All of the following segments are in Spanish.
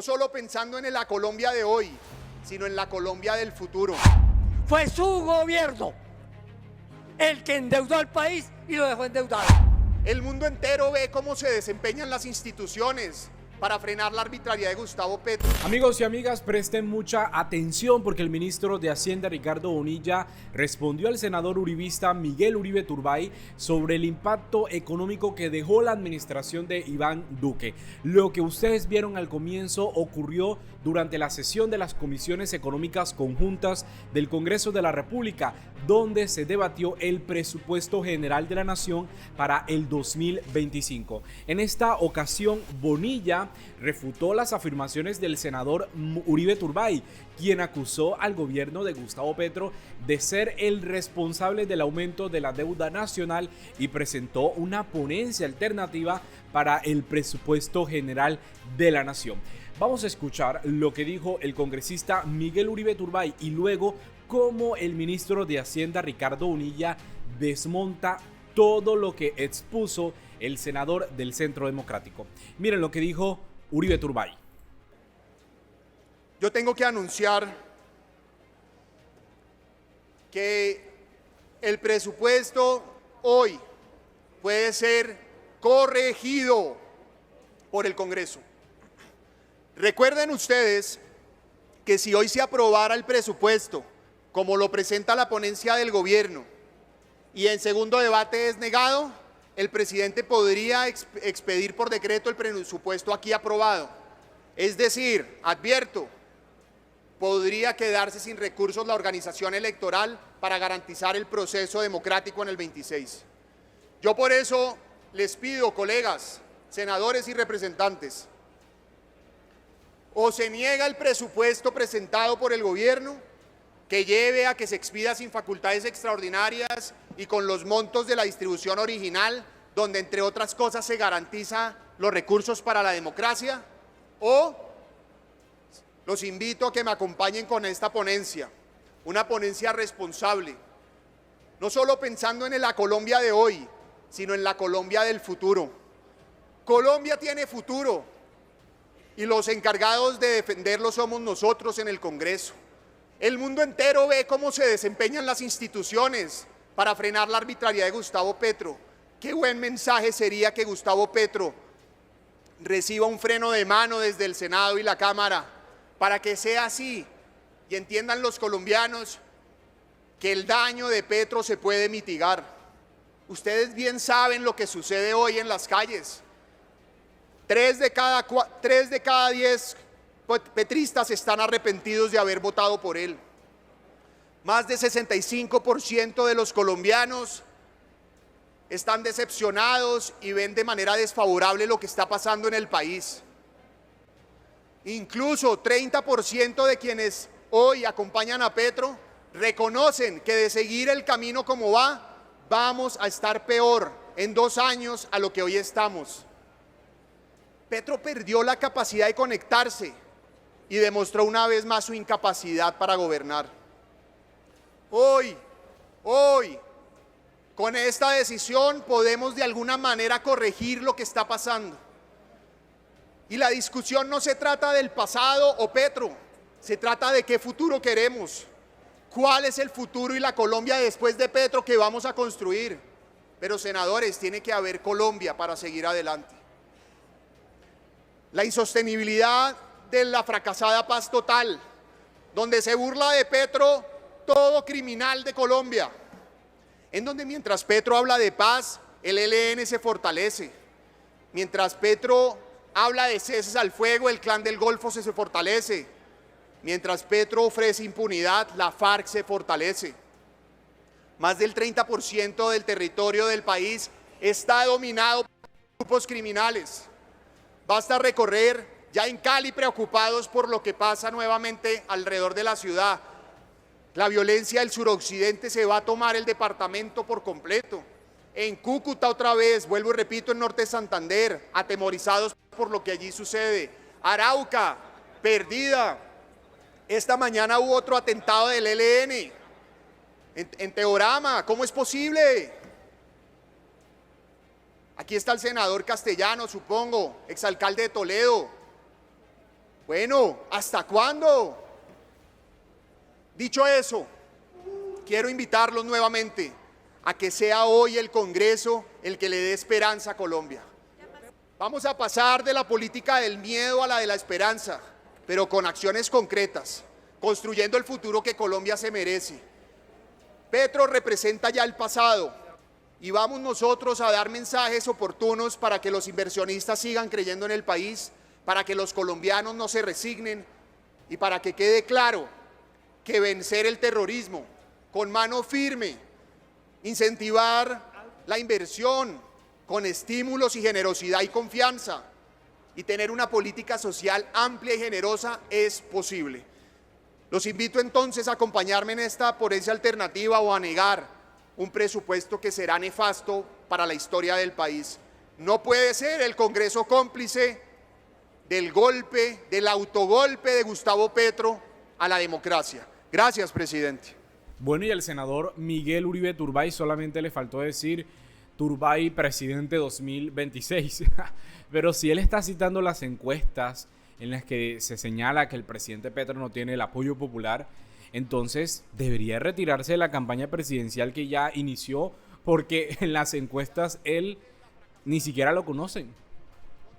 no solo pensando en la Colombia de hoy, sino en la Colombia del futuro. Fue su gobierno el que endeudó al país y lo dejó endeudado. El mundo entero ve cómo se desempeñan las instituciones para frenar la arbitrariedad de Gustavo Petro. Amigos y amigas, presten mucha atención porque el ministro de Hacienda, Ricardo Bonilla, respondió al senador uribista Miguel Uribe Turbay sobre el impacto económico que dejó la administración de Iván Duque. Lo que ustedes vieron al comienzo ocurrió durante la sesión de las comisiones económicas conjuntas del Congreso de la República, donde se debatió el presupuesto general de la nación para el 2025. En esta ocasión, Bonilla refutó las afirmaciones del senador Uribe Turbay, quien acusó al gobierno de Gustavo Petro de ser el responsable del aumento de la deuda nacional y presentó una ponencia alternativa para el presupuesto general de la nación. Vamos a escuchar lo que dijo el congresista Miguel Uribe Turbay y luego cómo el ministro de Hacienda, Ricardo Bonilla, desmonta todo lo que expuso el senador del Centro Democrático. Miren lo que dijo Uribe Turbay. Yo tengo que anunciar que el presupuesto hoy puede ser corregido por el Congreso. Recuerden ustedes que si hoy se aprobara el presupuesto como lo presenta la ponencia del gobierno y en segundo debate es negado, el presidente podría expedir por decreto el presupuesto aquí aprobado. Es decir, advierto, podría quedarse sin recursos la organización electoral para garantizar el proceso democrático en el 26. Yo por eso les pido, colegas, senadores y representantes, o se niega el presupuesto presentado por el gobierno, que lleve a que se expida sin facultades extraordinarias y con los montos de la distribución original, donde entre otras cosas se garantiza los recursos para la democracia, o los invito a que me acompañen con esta ponencia, una ponencia responsable, no solo pensando en la Colombia de hoy, sino en la Colombia del futuro. Colombia tiene futuro y los encargados de defenderlo somos nosotros en el Congreso. El mundo entero ve cómo se desempeñan las instituciones para frenar la arbitrariedad de Gustavo Petro. Qué buen mensaje sería que Gustavo Petro reciba un freno de mano desde el Senado y la Cámara para que sea así y entiendan los colombianos que el daño de Petro se puede mitigar. Ustedes bien saben lo que sucede hoy en las calles. 3 de cada 10 petristas están arrepentidos de haber votado por él. Más de 65% de los colombianos están decepcionados y ven de manera desfavorable lo que está pasando en el país. Incluso 30% de quienes hoy acompañan a Petro reconocen que de seguir el camino como va, vamos a estar peor en 2 años a lo que hoy estamos. Petro perdió la capacidad de conectarse y demostró una vez más su incapacidad para gobernar. Hoy, con esta decisión podemos de alguna manera corregir lo que está pasando. Y la discusión no se trata del pasado o Petro, se trata de qué futuro queremos, cuál es el futuro y la Colombia después de Petro que vamos a construir. Pero senadores, tiene que haber Colombia para seguir adelante. La insostenibilidad de la fracasada paz total, donde se burla de Petro todo criminal de Colombia, en donde mientras Petro habla de paz, el ELN se fortalece, mientras Petro habla de ceses al fuego, el Clan del Golfo se fortalece, mientras Petro ofrece impunidad, la FARC se fortalece. Más del 30% del territorio del país está dominado por grupos criminales. Basta recorrer ya en Cali preocupados por lo que pasa nuevamente alrededor de la ciudad. La violencia del suroccidente se va a tomar el departamento por completo. En Cúcuta otra vez, vuelvo y repito, en Norte de Santander, atemorizados por lo que allí sucede. Arauca, perdida. Esta mañana hubo otro atentado del ELN en Teorama. ¿Cómo es posible? Aquí está el senador Castellano, supongo, exalcalde de Toledo. Bueno, ¿hasta cuándo? Dicho eso, quiero invitarlos nuevamente a que sea hoy el Congreso el que le dé esperanza a Colombia. Vamos a pasar de la política del miedo a la de la esperanza, pero con acciones concretas, construyendo el futuro que Colombia se merece. Petro representa ya el pasado y vamos nosotros a dar mensajes oportunos para que los inversionistas sigan creyendo en el país, para que los colombianos no se resignen y para que quede claro que vencer el terrorismo con mano firme, incentivar la inversión con estímulos y generosidad y confianza y tener una política social amplia y generosa es posible. Los invito entonces a acompañarme en esta ponencia alternativa o a negar un presupuesto que será nefasto para la historia del país. No puede ser el Congreso cómplice del golpe, del autogolpe de Gustavo Petro a la democracia. Gracias, presidente. Bueno, y al senador Miguel Uribe Turbay solamente le faltó decir Turbay presidente 2026. Pero si él está citando las encuestas en las que se señala que el presidente Petro no tiene el apoyo popular, entonces debería retirarse de la campaña presidencial que ya inició, porque en las encuestas él ni siquiera lo conocen.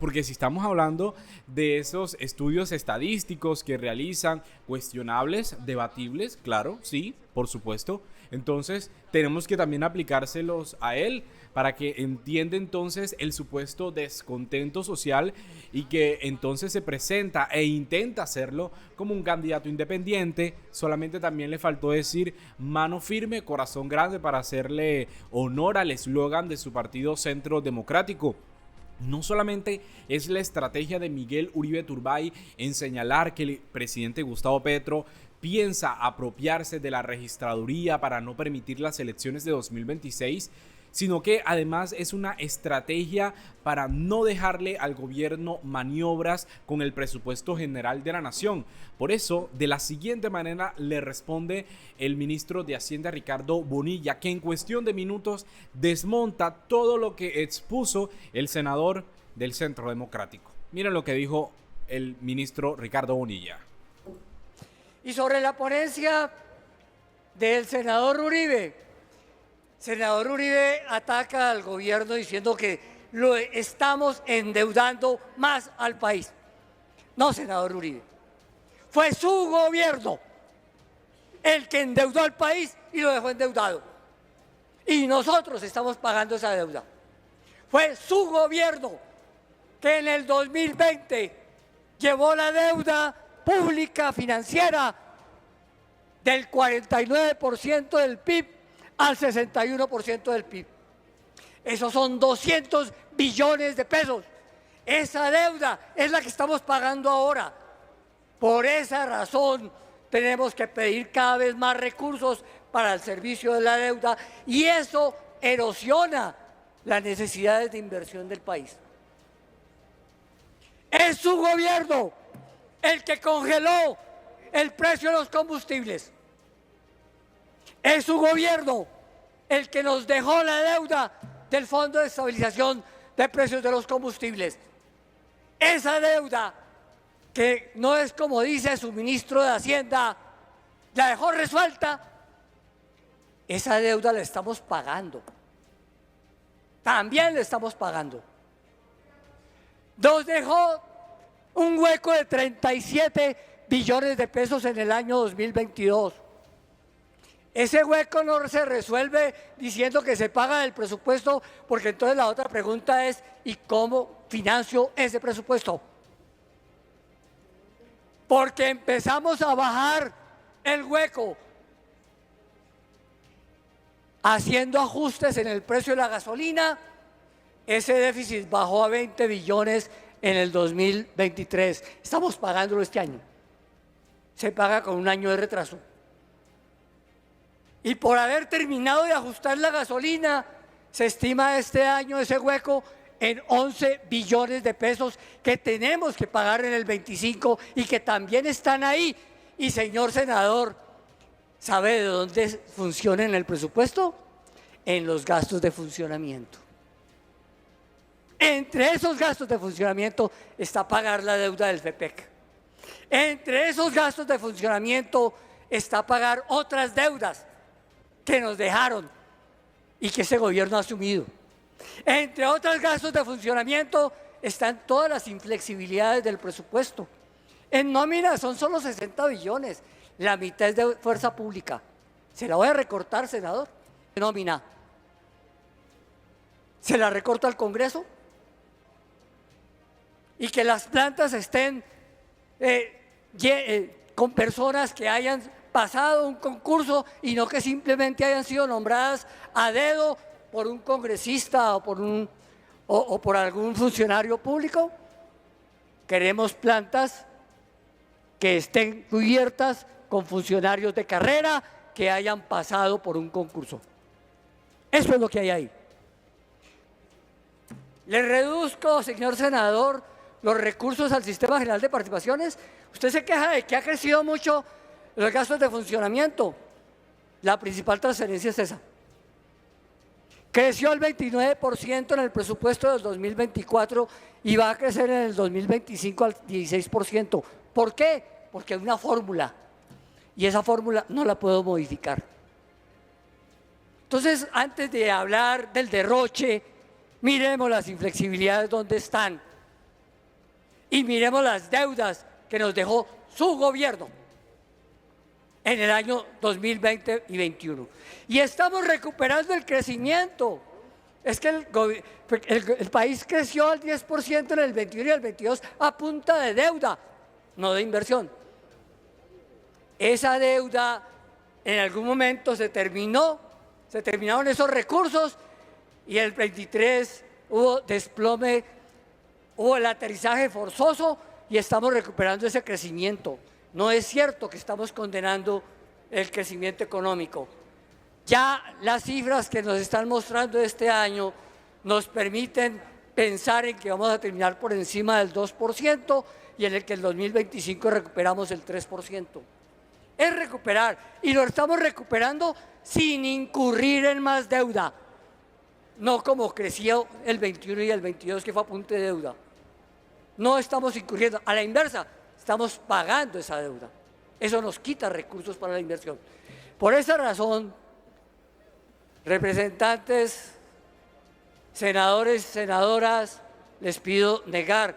Porque si estamos hablando de esos estudios estadísticos que realizan, cuestionables, debatibles, claro, sí, por supuesto, entonces tenemos que también aplicárselos a él para que entienda entonces el supuesto descontento social y que entonces se presenta e intenta hacerlo como un candidato independiente. Solamente también le faltó decir mano firme, corazón grande, para hacerle honor al eslogan de su partido Centro Democrático. No solamente es la estrategia de Miguel Uribe Turbay en señalar que el presidente Gustavo Petro piensa apropiarse de la registraduría para no permitir las elecciones de 2026, sino que además es una estrategia para no dejarle al gobierno maniobras con el presupuesto general de la nación. Por eso, de la siguiente manera le responde el ministro de Hacienda, Ricardo Bonilla, que en cuestión de minutos desmonta todo lo que expuso el senador del Centro Democrático. Miren lo que dijo el ministro Ricardo Bonilla. Y sobre la ponencia del senador Uribe ataca al gobierno diciendo que lo estamos endeudando más al país. No, senador Uribe, fue su gobierno el que endeudó al país y lo dejó endeudado. Y nosotros estamos pagando esa deuda. Fue su gobierno que en el 2020 llevó la deuda pública financiera del 49% del PIB al 61% del PIB. Esos son 200 billones de pesos. Esa deuda es la que estamos pagando ahora. Por esa razón tenemos que pedir cada vez más recursos para el servicio de la deuda y eso erosiona las necesidades de inversión del país. Es su gobierno el que congeló el precio de los combustibles. Es su gobierno el que nos dejó la deuda del Fondo de Estabilización de Precios de los Combustibles. Esa deuda, que no es como dice su ministro de Hacienda, la dejó resuelta, esa deuda la estamos pagando. También la estamos pagando. Nos dejó un hueco de 37 billones de pesos en el año 2022. Ese hueco no se resuelve diciendo que se paga del presupuesto, porque entonces la otra pregunta es, ¿y cómo financio ese presupuesto? Porque empezamos a bajar el hueco haciendo ajustes en el precio de la gasolina. Ese déficit bajó a 20 billones en el 2023. Estamos pagándolo este año. Se paga con un año de retraso. Y por haber terminado de ajustar la gasolina, se estima este año ese hueco en 11 billones de pesos que tenemos que pagar en el 25 y que también están ahí. Y señor senador, ¿sabe de dónde funciona en el presupuesto? En los gastos de funcionamiento. Entre esos gastos de funcionamiento está pagar la deuda del FEPEC. Entre esos gastos de funcionamiento está pagar otras deudas que nos dejaron y que ese gobierno ha asumido. Entre otros gastos de funcionamiento están todas las inflexibilidades del presupuesto. En nómina son solo 60 billones, la mitad es de fuerza pública. Se la voy a recortar, senador. Nómina. ¿Se la recorta al Congreso? Y que las plantas estén con personas que hayan pasado un concurso y no que simplemente hayan sido nombradas a dedo por un congresista o por algún funcionario público. Queremos plantas que estén cubiertas con funcionarios de carrera que hayan pasado por un concurso. Eso es lo que hay ahí. Le reduzco, señor senador, los recursos al Sistema General de Participaciones. Usted se queja de que ha crecido mucho los gastos de funcionamiento. La principal transferencia es esa. Creció el 29% en el presupuesto del 2024 y va a crecer en el 2025 al 16%. ¿Por qué? Porque hay una fórmula y esa fórmula no la puedo modificar. Entonces, antes de hablar del derroche, miremos las inflexibilidades donde están y miremos las deudas que nos dejó su gobierno en el año 2020 y 2021. Y estamos recuperando el crecimiento. Es que el país creció al 10% en el 21 y el 22 a punta de deuda, no de inversión. Esa deuda en algún momento se terminaron esos recursos y el 23 hubo desplome, hubo el aterrizaje forzoso y estamos recuperando ese crecimiento. No es cierto que estamos condenando el crecimiento económico. Ya las cifras que nos están mostrando este año nos permiten pensar en que vamos a terminar por encima del 2% y en el que el 2025 recuperamos el 3%. Es recuperar y lo estamos recuperando sin incurrir en más deuda. No como creció el 21 y el 22 que fue a punto de deuda. No estamos incurriendo, a la inversa, estamos pagando esa deuda. Eso nos quita recursos para la inversión. Por esa razón, representantes, senadores, senadoras, les pido negar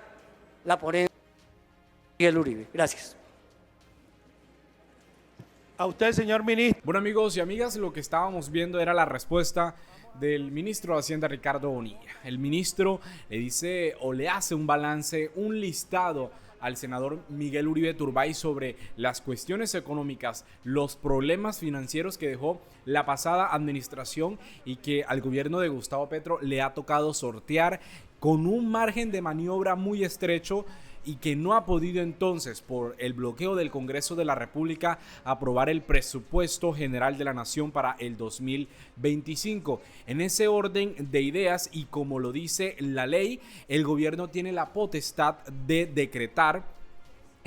la ponencia de Miguel Uribe. Gracias. A usted, señor ministro. Bueno, amigos y amigas, lo que estábamos viendo era la respuesta del ministro de Hacienda, Ricardo Bonilla. El ministro le dice o le hace un balance, un listado al senador Miguel Uribe Turbay sobre las cuestiones económicas, los problemas financieros que dejó la pasada administración y que al gobierno de Gustavo Petro le ha tocado sortear con un margen de maniobra muy estrecho y que no ha podido entonces, por el bloqueo del Congreso de la República, aprobar el presupuesto general de la Nación para el 2025. En ese orden de ideas y como lo dice la ley, el gobierno tiene la potestad de decretar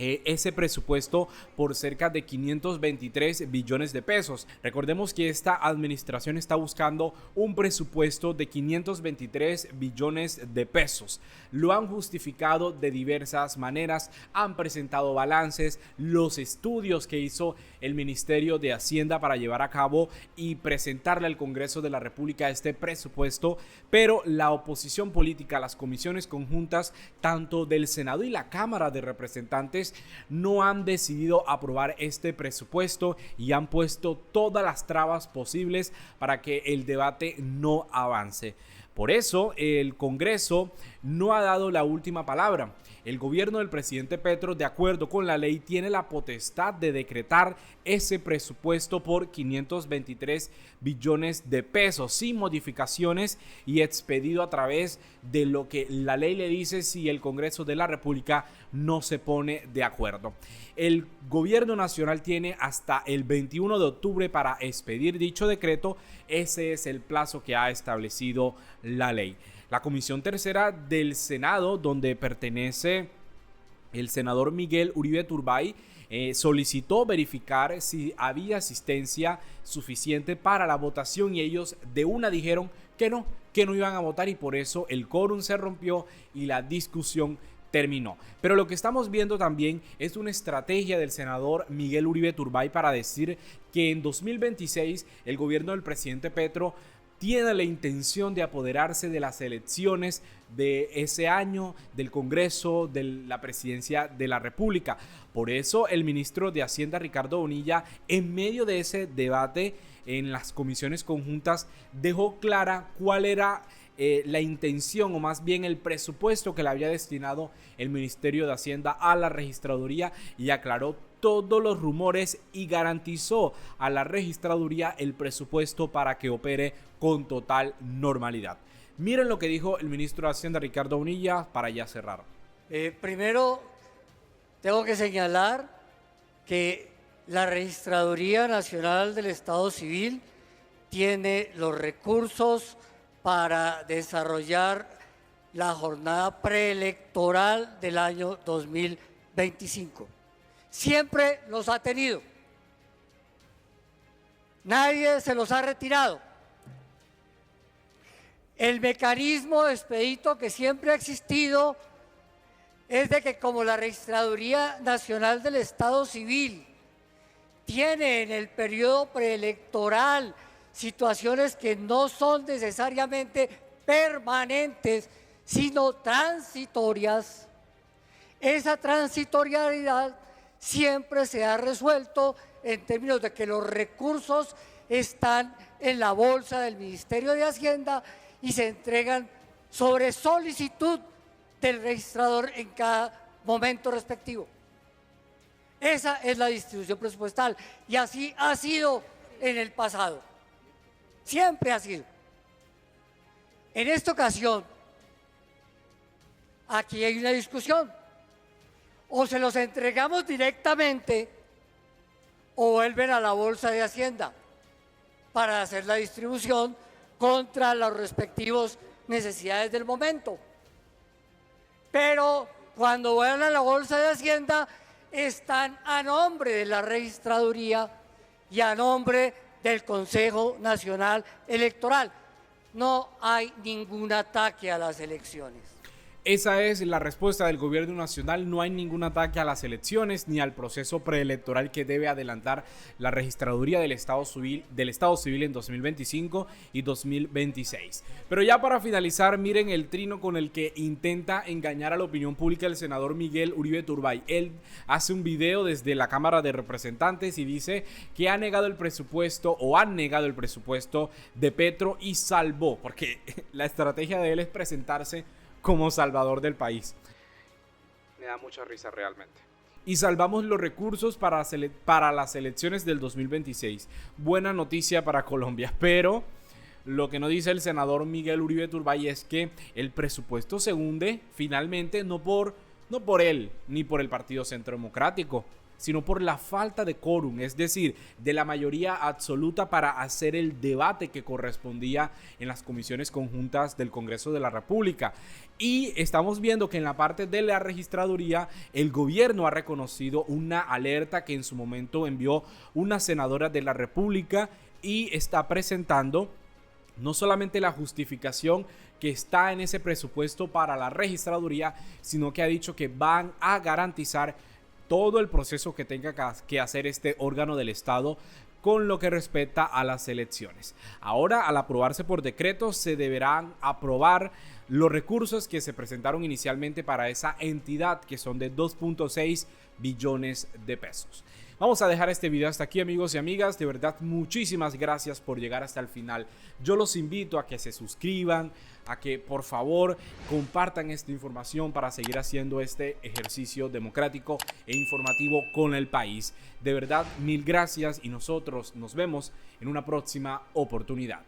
ese presupuesto por cerca de 523 billones de pesos. Recordemos que esta administración está buscando un presupuesto de 523 billones de pesos. Lo han justificado de diversas maneras, han presentado balances, los estudios que hizo el Ministerio de Hacienda para llevar a cabo y presentarle al Congreso de la República este presupuesto, pero la oposición política, las comisiones conjuntas, tanto del Senado y la Cámara de Representantes, no han decidido aprobar este presupuesto y han puesto todas las trabas posibles para que el debate no avance. Por eso el Congreso no ha dado la última palabra. El gobierno del presidente Petro, de acuerdo con la ley, tiene la potestad de decretar ese presupuesto por 523 billones de pesos sin modificaciones y expedido a través de lo que la ley le dice si el Congreso de la República no se pone de acuerdo. El gobierno nacional tiene hasta el 21 de octubre para expedir dicho decreto. Ese es el plazo que ha establecido la ley. La Comisión Tercera del Senado, donde pertenece el senador Miguel Uribe Turbay, solicitó verificar si había asistencia suficiente para la votación y ellos de una dijeron que no iban a votar y por eso el quórum se rompió y la discusión terminó. Pero lo que estamos viendo también es una estrategia del senador Miguel Uribe Turbay para decir que en 2026 el gobierno del presidente Petro tiene la intención de apoderarse de las elecciones de ese año, del Congreso, de la presidencia de la República. Por eso el ministro de Hacienda, Ricardo Bonilla, en medio de ese debate en las comisiones conjuntas, dejó clara cuál era la intención, o más bien el presupuesto que le había destinado el Ministerio de Hacienda a la registraduría, y aclaró todos los rumores y garantizó a la registraduría el presupuesto para que opere con total normalidad. Miren lo que dijo el ministro de Hacienda, Ricardo Bonilla, para ya cerrar. Primero, tengo que señalar que la Registraduría Nacional del Estado Civil tiene los recursos para desarrollar la jornada preelectoral del año 2025. Siempre los ha tenido. Nadie se los ha retirado. El mecanismo expedito que siempre ha existido es de que, como la Registraduría Nacional del Estado Civil tiene en el periodo preelectoral situaciones que no son necesariamente permanentes, sino transitorias, esa transitoriedad siempre se ha resuelto en términos de que los recursos están en la bolsa del Ministerio de Hacienda y se entregan sobre solicitud del registrador en cada momento respectivo. Esa es la distribución presupuestal y así ha sido en el pasado. Siempre ha sido. En esta ocasión, aquí hay una discusión. O se los entregamos directamente o vuelven a la bolsa de Hacienda para hacer la distribución contra las respectivas necesidades del momento. Pero cuando vuelvan a la bolsa de Hacienda, están a nombre de la registraduría y a nombre del Consejo Nacional Electoral. No hay ningún ataque a las elecciones. Esa es la respuesta del gobierno nacional. No hay ningún ataque a las elecciones ni al proceso preelectoral que debe adelantar la registraduría del Estado Civil en 2025 y 2026. Pero ya para finalizar, miren el trino con el que intenta engañar a la opinión pública el senador Miguel Uribe Turbay. Él hace un video desde la Cámara de Representantes y dice que han negado el presupuesto de Petro y salvó, porque la estrategia de él es presentarse como salvador del país. Me da mucha risa realmente. Y salvamos los recursos para las elecciones del 2026. Buena noticia para Colombia, pero lo que no dice el senador Miguel Uribe Turbay es que el presupuesto se hunde finalmente no por él ni por el Partido Centro Democrático, sino por la falta de quórum, es decir, de la mayoría absoluta para hacer el debate que correspondía en las comisiones conjuntas del Congreso de la República. Y estamos viendo que en la parte de la registraduría el gobierno ha reconocido una alerta que en su momento envió una senadora de la República y está presentando no solamente la justificación que está en ese presupuesto para la registraduría, sino que ha dicho que van a garantizar todo el proceso que tenga que hacer este órgano del Estado con lo que respecta a las elecciones. Ahora, al aprobarse por decreto, se deberán aprobar los recursos que se presentaron inicialmente para esa entidad, que son de 2.6 billones de pesos. Vamos a dejar este video hasta aquí, amigos y amigas. De verdad, muchísimas gracias por llegar hasta el final. Yo los invito a que se suscriban, a que por favor compartan esta información para seguir haciendo este ejercicio democrático e informativo con el país. De verdad, mil gracias y nosotros nos vemos en una próxima oportunidad.